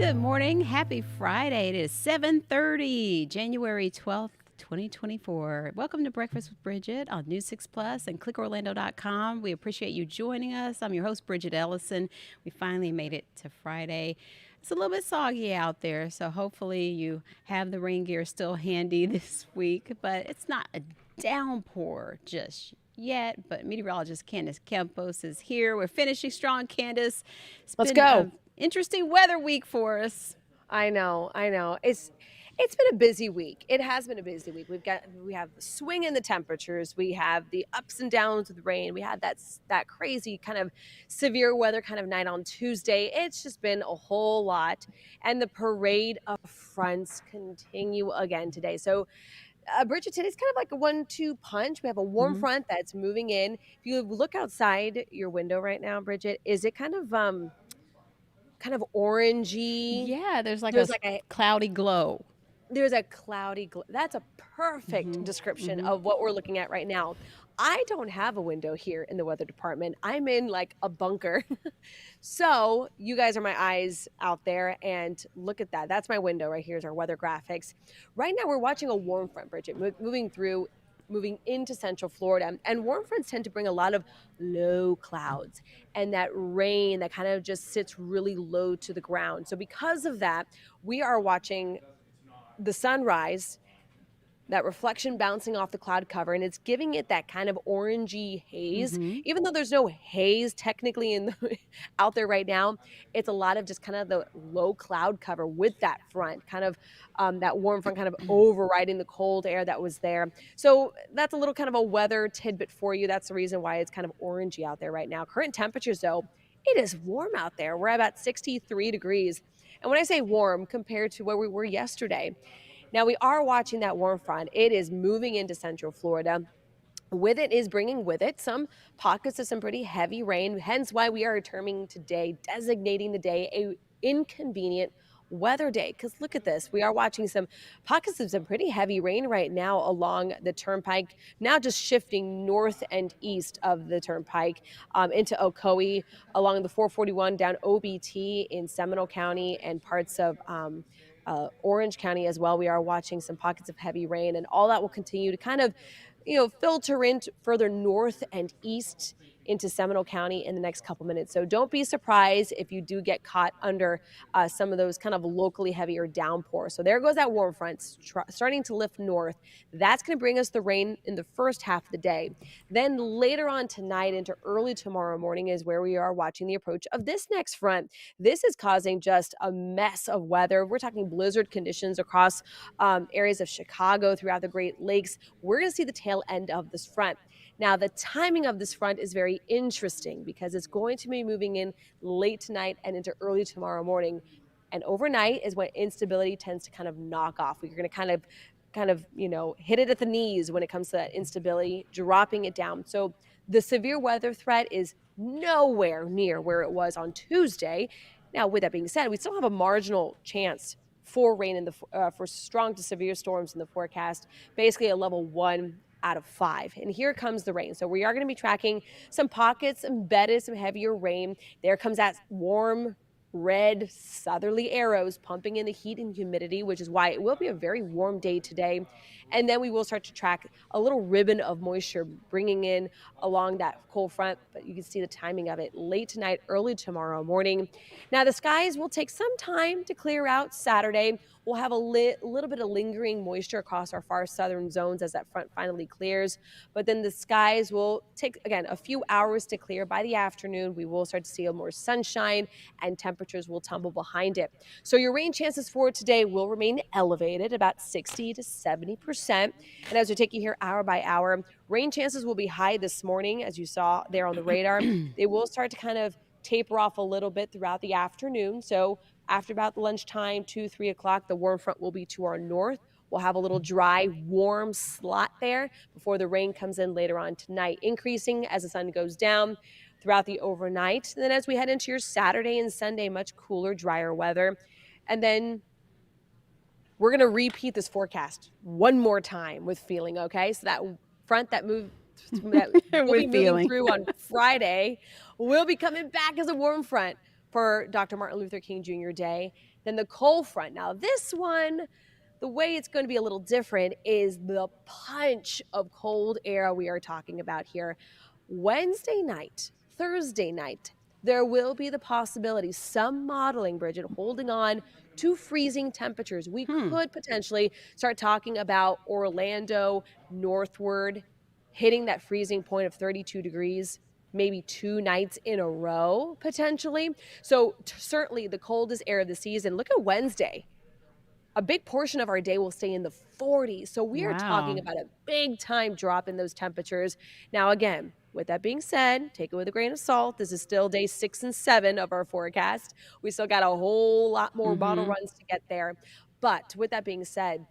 Good morning. Happy Friday. It is 7:30, January 12th, 2024. Welcome to Breakfast with Bridgett on News 6 Plus and clickorlando.com. We appreciate you joining us. I'm your host, Bridgett Ellison. We finally made it to Friday. It's a little bit soggy out there, so hopefully you have the rain gear still handy this week, but it's not a downpour just yet. But meteorologist Candace Campos is here. We're finishing strong, Candace. It's Let's been go. interesting weather week for us. I know. It's been a busy week. It has been a busy week. We have the swing in the temperatures. We have the ups and downs with rain. We had that crazy kind of severe weather kind of night on Tuesday. It's just been a whole lot, and the parade of fronts continue again today. So Bridget, today's kind of like a 1-2 punch. We have a warm Mhm. front that's moving in. If you look outside your window right now, Bridget, is it kind of orangey? Yeah, there's like a There's like a cloudy glow. there's a cloudy that's a perfect Mhm. description Mhm. of what we're looking at right now. I don't have a window here in the weather department. I'm in like a bunker. So you guys are my eyes out there, and look at that. That's my window right here is our weather graphics. Right now we're watching a warm front, Bridget, moving into central Florida. And warm fronts tend to bring a lot of low clouds and that rain that kind of just sits really low to the ground. So because of that, we are watching the sunrise, that reflection bouncing off the cloud cover, and it's giving it that kind of orangey haze. Mhm. Even though there's no haze technically out there right now, it's a lot of just kind of the low cloud cover with that front, kind of that warm front kind of overriding the cold air that was there. So that's a little kind of a weather tidbit for you. That's the reason why it's kind of orangey out there right now. Current temperatures, though, it is warm out there. We're about 63 degrees. And when I say warm compared to where we were yesterday, now we are watching that warm front. It is moving into central Florida. With it is bringing with it some pockets of some pretty heavy rain, hence why we are designating the day a inconvenient weather day. Because look at this, we are watching some pockets of some pretty heavy rain right now along the turnpike, now just shifting north and east of the turnpike into Ocoee, along the 441 down OBT in Seminole County and parts of Orange County as well. We are watching some pockets of heavy rain, and all that will continue to kind of filter in further north and east into Seminole County in the next couple minutes. So don't be surprised if you do get caught under some of those kind of locally heavier downpours. So there goes that warm front starting to lift north. That's going to bring us the rain in the first half of the day. Then later on tonight into early tomorrow morning is where we are watching the approach of this next front. This is causing just a mess of weather. We're talking blizzard conditions across areas of Chicago, throughout the Great Lakes. We're going to see the tail end of this front. Now, the timing of this front is very interesting because it's going to be moving in late tonight and into early tomorrow morning. And overnight is when instability tends to kind of knock off. We're going to hit it at the knees when it comes to that instability, dropping it down. So the severe weather threat is nowhere near where it was on Tuesday. Now, with that being said, we still have a marginal chance for rain for strong to severe storms in the forecast, basically a level 1 out of 5. And here comes the rain. So we are going to be tracking some pockets embedded, some heavier rain. There comes that warm red southerly arrows pumping in the heat and humidity, which is why it will be a very warm day today. And then we will start to track a little ribbon of moisture bringing in along that cold front, but you can see the timing of it late tonight, early tomorrow morning. Now the skies will take some time to clear out Saturday. We'll have a little bit of lingering moisture across our far southern zones as that front finally clears, but then the skies will take, again, a few hours to clear. By the afternoon, we will start to see more sunshine and temperatures will tumble behind it. So your rain chances for today will remain elevated, about 60 to 70%. And as we take you here hour by hour, rain chances will be high this morning, as you saw there on the radar. They will start to kind of taper off a little bit throughout the afternoon. So after about lunchtime, 2, 3 o'clock, the warm front will be to our north. We'll have a little dry, warm slot there before the rain comes in later on tonight, increasing as the sun goes down throughout the overnight. And then as we head into your Saturday and Sunday, much cooler, drier weather. And then we're going to repeat this forecast one more time with feeling, okay? So that front that we'll be With moving feeling. through on Friday will be coming back as a warm front for Dr. Martin Luther King Jr. Day. Then the cold front. Now, this one, the way it's going to be a little different is the punch of cold air we are talking about here. Wednesday night, Thursday night, there will be the possibility, some modeling, Bridget, holding on to freezing temperatures. We Hmm. could potentially start talking about Orlando northward hitting that freezing point of 32 degrees, maybe 2 nights in a row, potentially. So, certainly the coldest air of the season. Look at Wednesday. A big portion of our day will stay in the 40s. So we are talking Wow. about a big time drop in those temperatures. Now, again, with that being said, take it with a grain of salt. This is still day 6 and 7 of our forecast. We still got a whole lot more model Mm-hmm. runs to get there. But with that being said,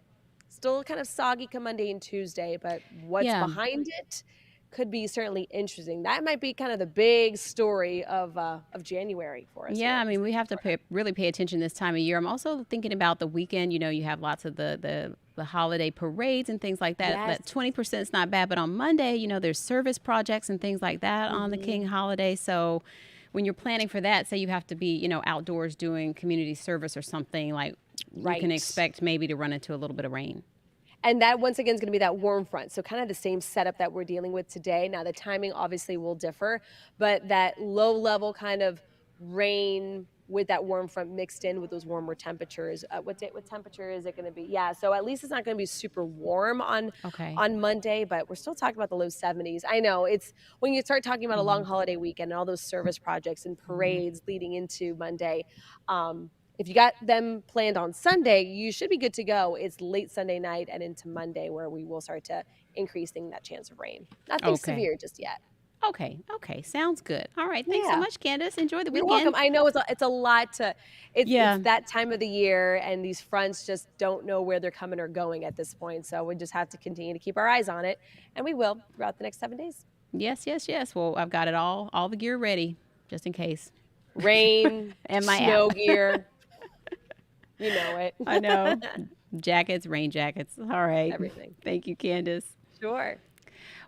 still kind of soggy come Monday and Tuesday, but what's Yeah. behind it could be certainly interesting. That might be kind of the big story of January for us Yeah, here I as mean, we things have to start happening. really pay attention this time of year. I'm also thinking about the weekend. You know, you have lots of the holiday parades and things like that. Yes. That 20% is not bad, but on Monday, you know, there's service projects and things like that on the Mhm. King holiday. So when you're planning for that, say you have to be, you know, outdoors doing community service or something, like you can Right. expect maybe to run into a little bit of rain. And that once again is going to be that warm front. So kind of the same setup that we're dealing with today. Now the timing obviously will differ, but that low level kind of rain with that warm front mixed in with those warmer temperatures. What temperature is it going to be? Yeah, so at least it's not going to be super warm Okay. on Monday, but we're still talking about the low 70s. I know it's when you start talking about a Mm-hmm. long holiday weekend and all those service projects and parades leading into Monday. Um, if you got them planned on Sunday, you should be good to go. It's late Sunday night and into Monday where we will start to increasing that chance of rain. Nothing Okay. severe just yet. Okay. Okay. Sounds good. All right. Thanks so Yeah. much, Candace. Enjoy the You're welcome. weekend. I know it's a lot to it's Yeah. that time of the year and these fronts just don't know where they're coming or going at this point. So we just have to continue to keep our eyes on it and we will throughout the next 7 days. Yes, yes, yes. Well, I've got it all the gear ready just in case. Rain, And my app. snow gear, you know it. I know. Jackets, rain jackets. All right. Everything. Thank you, Candace. Sure.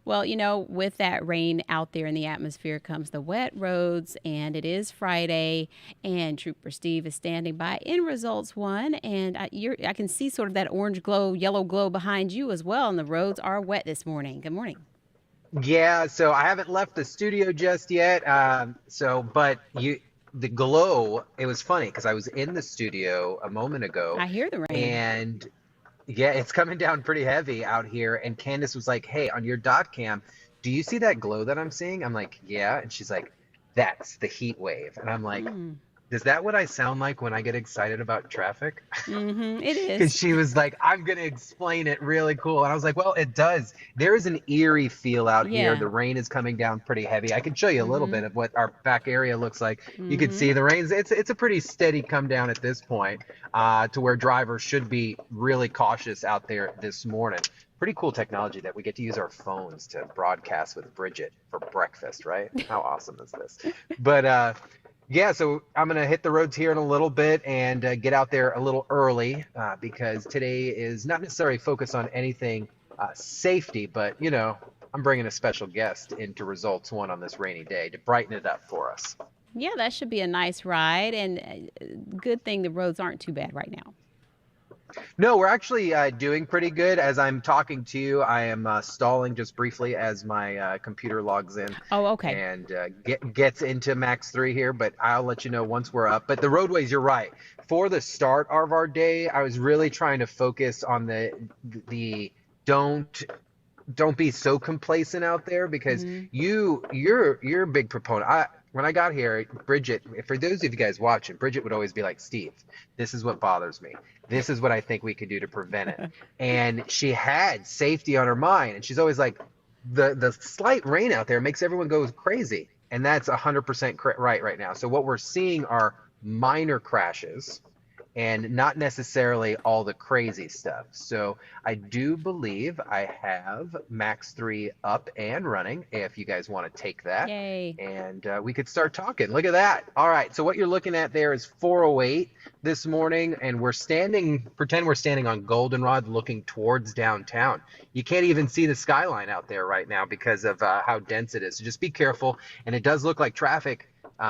Well, you know, with that rain out there in the atmosphere comes the wet roads, and it is Friday, and Trooper Steve is standing by in results one, and I can see sort of that orange glow, yellow glow behind you as well, and the roads are wet this morning. Good morning. Yeah, so I haven't left the studio just yet. But the glow, it was funny because I was in the studio a moment ago, I hear the rain. and yeah, it's coming down pretty heavy out here. And Candace was like, "Hey, on your dot cam, do you see that glow that I'm seeing?" I'm like, "Yeah," and she's like, "That's the heat wave," and I'm like, Mm. "Is that what I sound like when I get excited about traffic?" Mm-hmm. It Because is. she was like, I'm going to explain it really cool. And I was like, well, it does. There is an eerie feel out here. Yeah. The rain is coming down pretty heavy. I can show you a little Mm-hmm. bit of what our back area looks like. You can Mm-hmm. see the rain. It's a pretty steady come down at this point, to where drivers should be really cautious out there this morning. Pretty cool technology that we get to use our phones to broadcast with Bridgett for breakfast, right? How awesome is this? But yeah, so I'm going to hit the roads here in a little bit and get out there a little early because today is not necessarily focused on anything safety, but, you know, I'm bringing a special guest into Results One on this rainy day to brighten it up for us. Yeah, that should be a nice ride, and good thing the roads aren't too bad right now. No, we're actually doing pretty good. As I'm talking to you, I am stalling just briefly as my computer logs in Oh, okay. and gets into Max 3 here, but I'll let you know once we're up. But the roadways, you're right. For the start of our day, I was really trying to focus on the don't be so complacent out there because Mm-hmm. you're a big proponent. When I got here, Bridgett, for those of you guys watching, Bridgett would always be like, Steve, this is what bothers me. This is what I think we could do to prevent it. And she had safety on her mind, and she's always like, the slight rain out there makes everyone go crazy, and that's 100% right now. So what we're seeing are minor crashes and not necessarily all the crazy stuff. So I do believe I have Max 3 up and running if you guys want to take that. Yay. And we could start talking. Look at that. All right. So what you're looking at there is 408 this morning, and pretend we're standing on Goldenrod looking towards downtown. You can't even see the skyline out there right now because of how dense it is. So just be careful. And it does look like traffic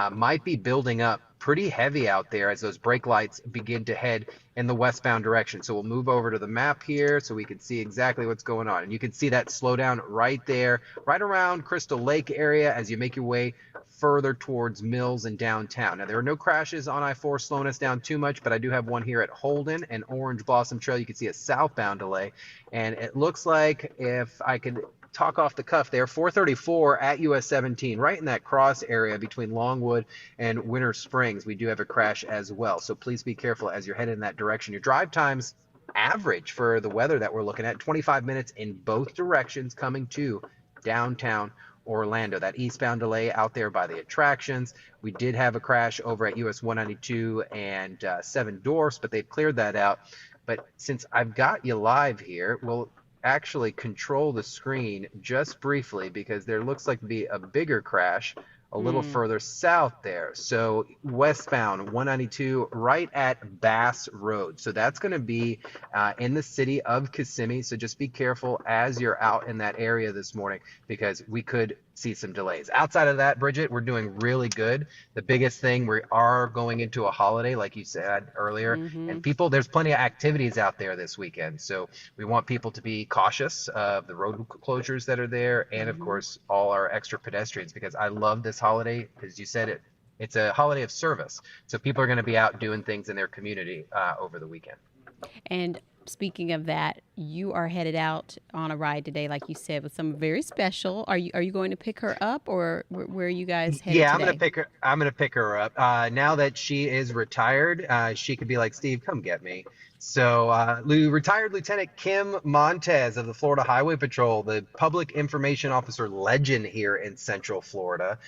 might be building up pretty heavy out there as those brake lights begin to head in the westbound direction. So we'll move over to the map here so we can see exactly what's going on. And you can see that slowdown right there, right around Crystal Lake area as you make your way further towards Mills and downtown. Now, there are no crashes on I-4 slowing us down too much, but I do have one here at Holden and Orange Blossom Trail. You can see a southbound delay. And it looks like, if I could talk off the cuff there, 434 at US 17, right in that cross area between Longwood and Winter Springs. We do have a crash as well. So please be careful as you're headed in that direction. Your drive times average for the weather that we're looking at, 25 minutes in both directions coming to downtown Orlando. That eastbound delay out there by the attractions. We did have a crash over at US 192 and Seven Dwarfs, but they've cleared that out. But since I've got you live here, we'll actually control the screen just briefly because there looks like to be a bigger crash a little further south there. So westbound 192 right at Bass Road. So that's going to be in the city of Kissimmee. So just be careful as you're out in that area this morning because we could see some delays. Outside of that, Bridgett, we're doing really good. The biggest thing, we are going into a holiday, like you said earlier, and people, there's plenty of activities out there this weekend. So we want people to be cautious of the road closures that are there and, of course, all our extra pedestrians because I love this holiday. As you said, it's a holiday of service. So people are going to be out doing things in their community over the weekend. And speaking of that, you are headed out on a ride today, like you said, with someone very special. Are you going to pick her up, or where are you guys headed Yeah, today? I'm gonna pick her up. Now that she is retired, she could be like, Steve, come get me. So retired Lieutenant Kim Montez of the Florida Highway Patrol, the public information officer legend here in Central Florida,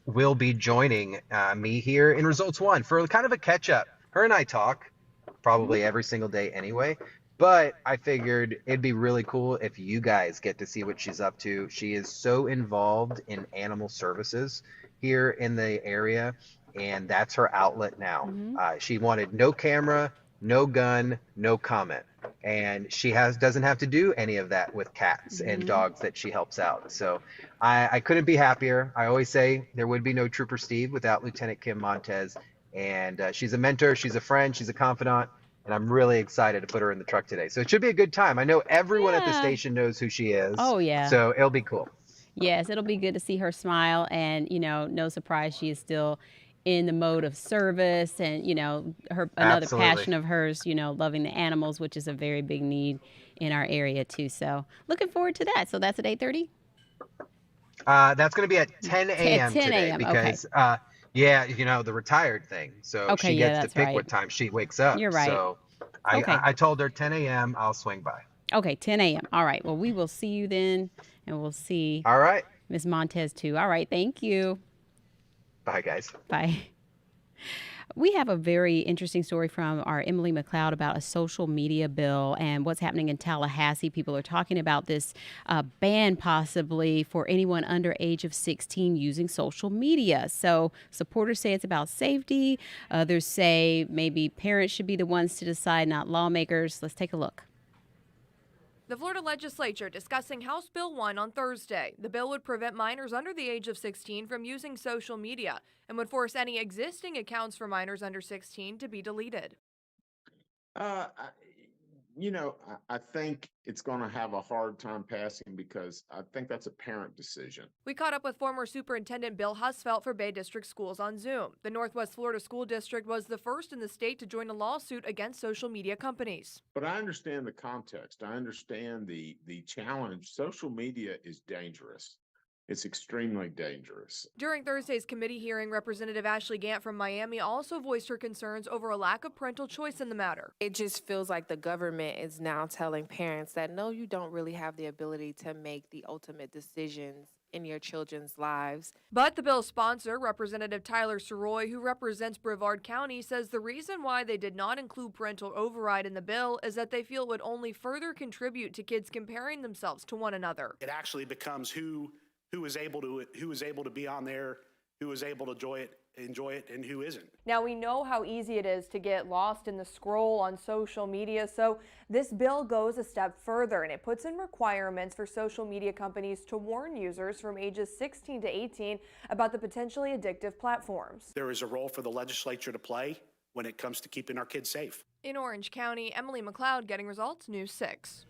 will be joining me here in Results One for kind of a catch up. Her and I talk probably every single day anyway. But I figured it'd be really cool if you guys get to see what she's up to. She is so involved in animal services here in the area, and that's her outlet now. She wanted no camera, no gun, no comment. And she doesn't have to do any of that with cats and dogs that she helps out. So I couldn't be happier. I always say there would be no Trooper Steve without Lieutenant Kim Montez. And she's a mentor, she's a friend, she's a confidant, and I'm really excited to put her in the truck today. So it should be a good time. I know everyone at the Yeah. station knows who she is. Oh, yeah. So it'll be cool. Yes, it'll be good to see her smile, and no surprise, she is still in the mode of service, and her another Absolutely. passion of hers, loving the animals, which is a very big need in our area too. So looking forward to that. So that's at 8:30. That's going to be at 10 a.m. 10 today a.m., okay. because, yeah, the retired thing. So Okay, she yeah, gets to that's pick right. what time she wakes up. You're right. So Okay. I told her 10 a.m. I'll swing by. Okay, 10 a.m. All right. Well, we will see you then, and we'll see All right. Ms. Montez too. All right. Thank you. Bye, guys. Bye. We have a very interesting story from our Emily McLeod about a social media bill and what's happening in Tallahassee. People are talking about this ban possibly for anyone under age of 16 using social media. So supporters say it's about safety. Others say maybe parents should be the ones to decide, not lawmakers. Let's take a look. The Florida legislature discussing House Bill 1 on Thursday. The bill would prevent minors under the age of 16 from using social media and would force any existing accounts for minors under 16 to be deleted. I think it's going to have a hard time passing because I think that's a parent decision. We caught up with former Superintendent Bill Husfeld for Bay District Schools on Zoom. The Northwest Florida School District was the first in the state to join a lawsuit against social media companies. But I understand the context. I understand the challenge. Social media is dangerous. It's extremely dangerous. During Thursday's committee hearing, Representative Ashley Gant from Miami also voiced her concerns over a lack of parental choice in the matter. It just feels like the government is now telling parents that no, you don't really have the ability to make the ultimate decisions in your children's lives. But the bill's sponsor, Representative Tyler Soroy, who represents Brevard County, says the reason why they did not include parental override in the bill is that they feel it would only further contribute to kids comparing themselves to one another. It actually becomes who is able to be on there, who is able to enjoy it, enjoy it and who isn't. Now, we know how easy it is to get lost in the scroll on social media, so this bill goes a step further and it puts in requirements for social media companies to warn users from ages 16 to 18 about the potentially addictive platforms. There is a role for the legislature to play when it comes to keeping our kids safe. In Orange County, Emily McLeod, Getting Results, News 6.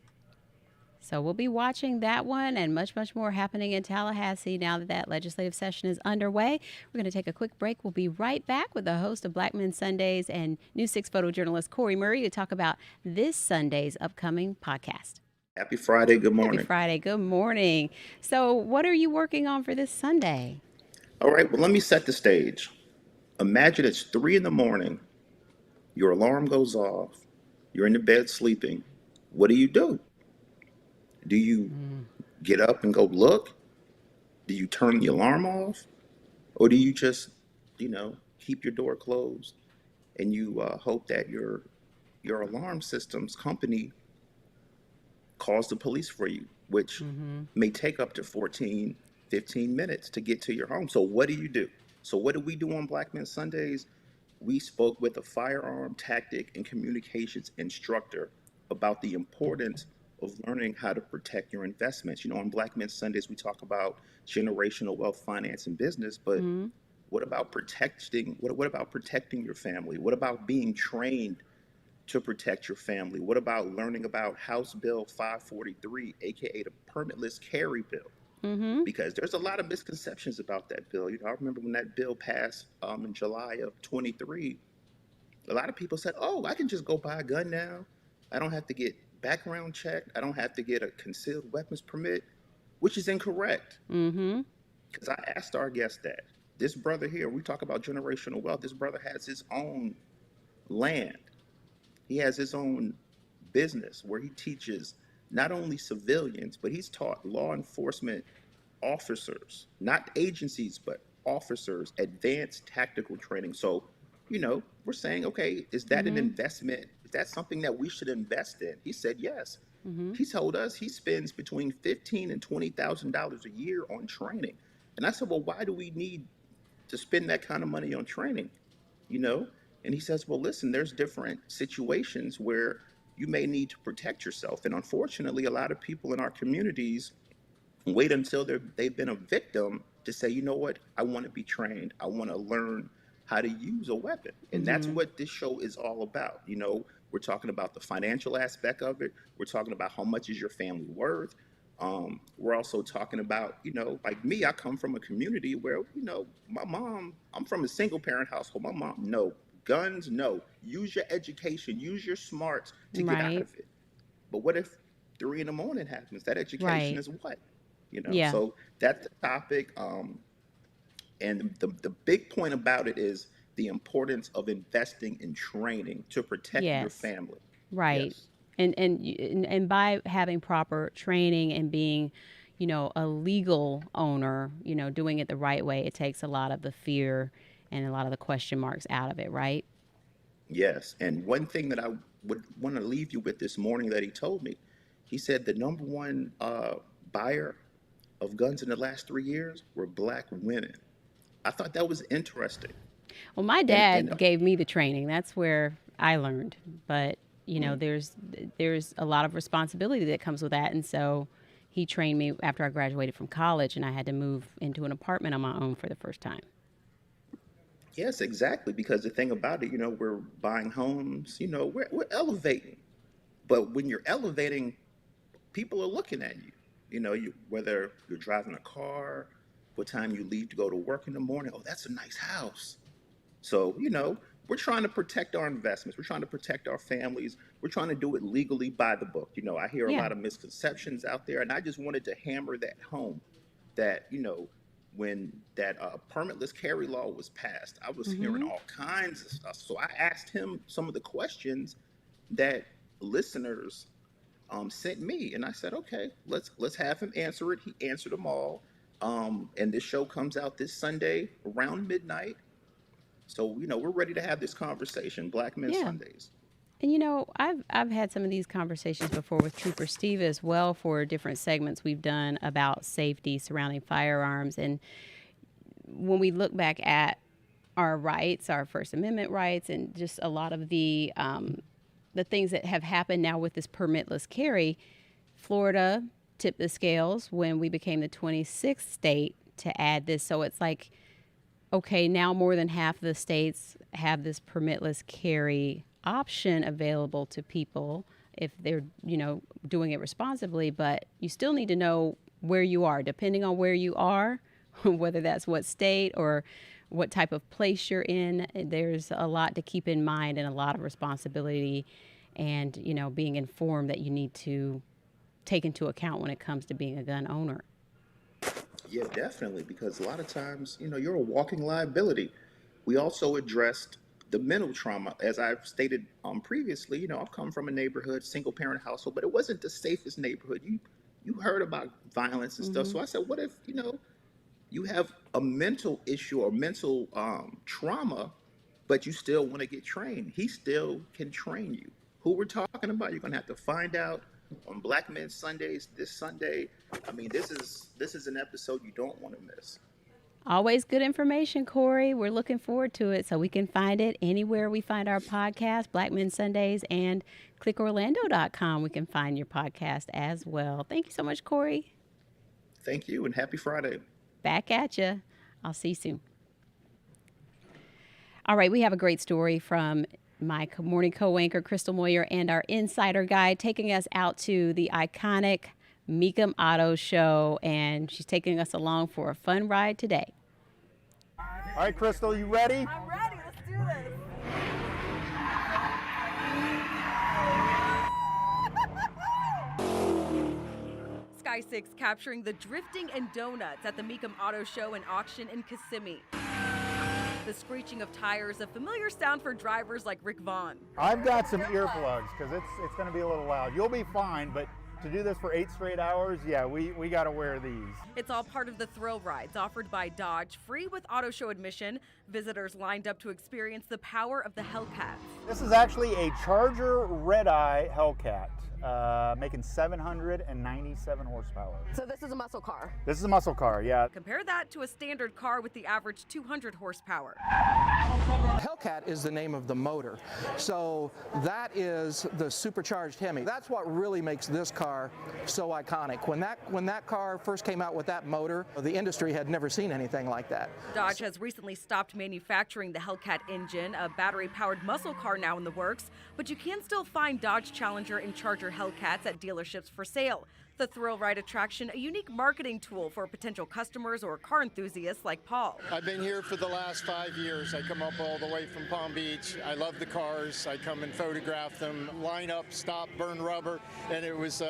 So we'll be watching that one and much, much more happening in Tallahassee now that that legislative session is underway. We're going to take a quick break. We'll be right back with the host of Black Men Sundays and News 6 photojournalist Corey Murray to talk about this Sunday's upcoming podcast. Happy Friday. Good morning. Happy Friday. Good morning. So what are you working on for this Sunday? All right. Well, let me set the stage. Imagine it's 3 a.m. Your alarm goes off. You're in the bed sleeping. What do? Do you get up and go look? Do you turn the alarm off? Or do you just, keep your door closed and you hope that your alarm system's company calls the police for you, which may take up to 14, 15 minutes to get to your home. So what do? So what do we do on Black Men Sundays? We spoke with a firearm tactic and communications instructor about the importance of learning how to protect your investments. On Black Men Sundays, we talk about generational wealth, finance, and business, but what about protecting your family? What about being trained to protect your family? What about learning about House Bill 543, aka the permitless carry bill? Because there's a lot of misconceptions about that bill. I remember when that bill passed in July of 23, a lot of people said, oh, I can just go buy a gun now. I don't have to get background checked. I don't have to get a concealed weapons permit, which is incorrect. Because I asked our guest that. This brother here, we talk about generational wealth. This brother has his own land. He has his own business where he teaches not only civilians, but he's taught law enforcement officers, not agencies, but officers, advanced tactical training. So, we're saying, okay, is that an investment? Is that something that we should invest in? He said yes. He told us he spends between $15,000 and $20,000 a year on training. And I said, well, why do we need to spend that kind of money on training? And he says, well, listen, there's different situations where you may need to protect yourself. And unfortunately, a lot of people in our communities wait until they've been a victim to say, you know what, I want to be trained. I want to learn how to use a weapon. And that's what this show is all about. We're talking about the financial aspect of it. We're talking about how much is your family worth. We're also talking about, like me, I come from a community where, my mom, I'm from a single parent household. My mom, no. Guns, no. Use your education, use your smarts to get out of it. But what if 3 a.m. happens? That education is what? So that's the topic. And the big point about it is the importance of investing in training to protect your family. Right. Yes. And by having proper training and being, a legal owner, doing it the right way, it takes a lot of the fear and a lot of the question marks out of it, right? Yes. And one thing that I would want to leave you with this morning that he told me, he said the number one buyer of guns in the last 3 years were Black women. I thought that was interesting. Well, my dad gave me the training. That's where I learned. But, there's a lot of responsibility that comes with that. And so he trained me after I graduated from college, and I had to move into an apartment on my own for the first time. Yes, exactly. Because the thing about it, we're buying homes, we're elevating. But when you're elevating, people are looking at you. Whether you're driving a car, what time you leave to go to work in the morning. Oh, that's a nice house. So, we're trying to protect our investments. We're trying to protect our families. We're trying to do it legally by the book. I hear a lot of misconceptions out there, and I just wanted to hammer that home that, when that permitless carry law was passed, I was hearing all kinds of stuff. So I asked him some of the questions that listeners sent me, and I said, okay, let's have him answer it. He answered them all. And this show comes out this Sunday around midnight. So, we're ready to have this conversation, Black Men Sundays. And, I've had some of these conversations before with Trooper Steve as well for different segments we've done about safety surrounding firearms. And when we look back at our rights, our First Amendment rights, and just a lot of the things that have happened now with this permitless carry. Florida tipped the scales when we became the 26th state to add this. So it's like, okay, now more than half of the states have this permitless carry option available to people if they're, doing it responsibly. But you still need to know where you are, depending on where you are, whether that's what state or what type of place you're in. There's a lot to keep in mind and a lot of responsibility and, being informed that you need to take into account when it comes to being a gun owner. Yeah, definitely, because a lot of times, you're a walking liability. We also addressed the mental trauma. As I've stated previously, I've come from a neighborhood, single parent household, but it wasn't the safest neighborhood. You heard about violence and stuff. So I said, what if, you have a mental issue or mental trauma, but you still want to get trained? He still can train you. Who we're talking about, you're going to have to find out on Black Men Sundays this Sunday. I mean, this is an episode you don't want to miss. Always good information, Corey. We're looking forward to it. So we can find it anywhere we find our podcast, Black Men Sundays, and clickorlando.com. We can find your podcast as well. Thank you so much, Corey. Thank you, and happy Friday. Back at you. I'll see you soon. All right, we have a great story from my morning co-anchor, Crystal Moyer, and our insider guide taking us out to the iconic Mecum Auto Show, and she's taking us along for a fun ride today. All right, Crystal, you ready? I'm ready. Let's do this. Sky 6 capturing the drifting and donuts at the Mecum Auto Show and Auction in Kissimmee. The screeching of tires, a familiar sound for drivers like Rick Vaughn. I've got some earplugs because it's going to be a little loud. You'll be fine, but to do this for 8 straight hours, yeah, we got to wear these. It's all part of the thrill rides offered by Dodge, free with auto show admission. Visitors lined up to experience the power of the Hellcat. This is actually a Charger Red Eye Hellcat, making 797 horsepower. So this is a muscle car. This is a muscle car, yeah. Compare that to a standard car with the average 200 horsepower. Hellcat is the name of the motor. So that is the supercharged Hemi. That's what really makes this car so iconic. When that car first came out with that motor, the industry had never seen anything like that. Dodge has recently stopped manufacturing the Hellcat engine, a battery-powered muscle car now in the works, but you can still find Dodge Challenger and Charger Hellcats at dealerships for sale. The thrill ride attraction, a unique marketing tool for potential customers or car enthusiasts like Paul. I've been here for the last 5 years. I come up all the way from Palm Beach. I love the cars. I come and photograph them, line up, stop, burn rubber, and it was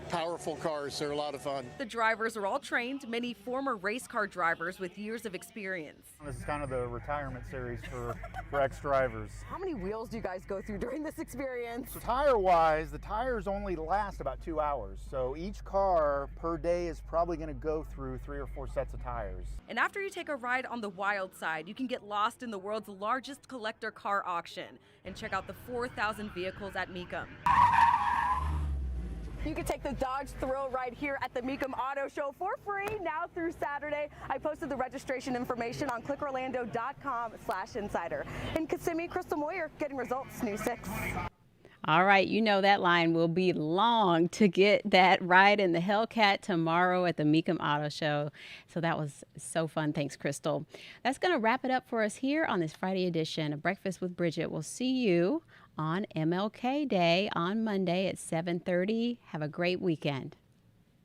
powerful cars. They're a lot of fun. The drivers are all trained, many former race car drivers with years of experience. This is kind of the retirement series for ex-drivers. How many wheels do you guys go through during this experience? So tire-wise, the tires only last about 2 hours. So each car per day is probably going to go through 3 or 4 sets of tires. And after you take a ride on the wild side, you can get lost in the world's largest collector car auction and check out the 4,000 vehicles at Mecum. You can take the Dodge Thrill Ride here at the Mecum Auto Show for free now through Saturday. I posted the registration information on clickorlando.com/insider. In Kissimmee, Crystal Moyer, getting results, News 6. All right, that line will be long to get that ride in the Hellcat tomorrow at the Mecum Auto Show. So that was so fun. Thanks, Crystal. That's going to wrap it up for us here on this Friday edition of Breakfast with Bridgett. We'll see you on MLK Day on Monday at 7:30. Have a great weekend.